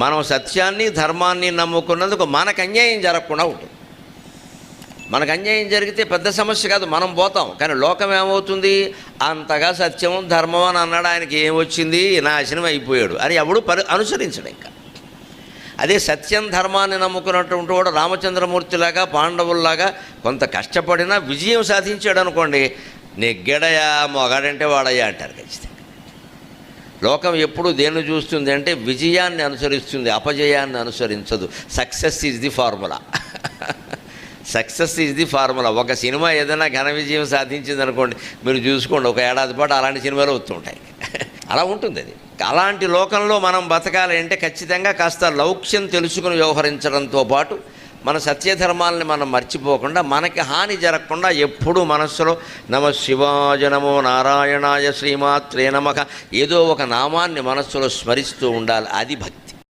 మనం సత్యాన్ని ధర్మాన్ని నమ్ముకున్నందుకు మనకు అన్యాయం జరగకుండా ఉంటుంది. మనకు అన్యాయం జరిగితే పెద్ద సమస్య కాదు, మనం పోతాం. కానీ లోకం ఏమవుతుంది, అంతగా సత్యం ధర్మం అని అన్నాడు, ఆయనకి ఏమొచ్చింది, నాశనం అయిపోయాడు అని ఎవడు అనుసరించడు. ఇంకా అదే సత్యం ధర్మాన్ని నమ్ముకున్నటువంటి వాడు రామచంద్రమూర్తిలాగా పాండవుల్లాగా కొంత కష్టపడినా విజయం సాధించాడు అనుకోండి, నెగ్గడయా మొగాడంటే వాడయ్యా అంటారు ఖచ్చితంగా. లోకం ఎప్పుడు దేన్ని చూస్తుంది అంటే విజయాన్ని అనుసరిస్తుంది, అపజయాన్ని అనుసరించదు. Success is the formula. Success is the formula. ఒక సినిమా ఏదైనా ఘన విజయం సాధించింది అనుకోండి, మీరు చూసుకోండి, ఒక ఏడాది పాటు అలాంటి సినిమాలు వస్తుంటాయి. అలా ఉంటుంది అది. అలాంటి లోకంలో మనం బతకాలి అంటే ఖచ్చితంగా కాస్త లౌక్యం తెలుసుకుని వ్యవహరించడంతో పాటు మన సత్యధర్మాలని మనం మర్చిపోకుండా, మనకి హాని జరగకుండా ఎప్పుడూ మనస్సులో నమ శివాయ నమో నారాయణాయ శ్రీమాత్రే నమః ఏదో ఒక నామాన్ని మనస్సులో స్మరిస్తూ ఉండాలి. అది భక్తి.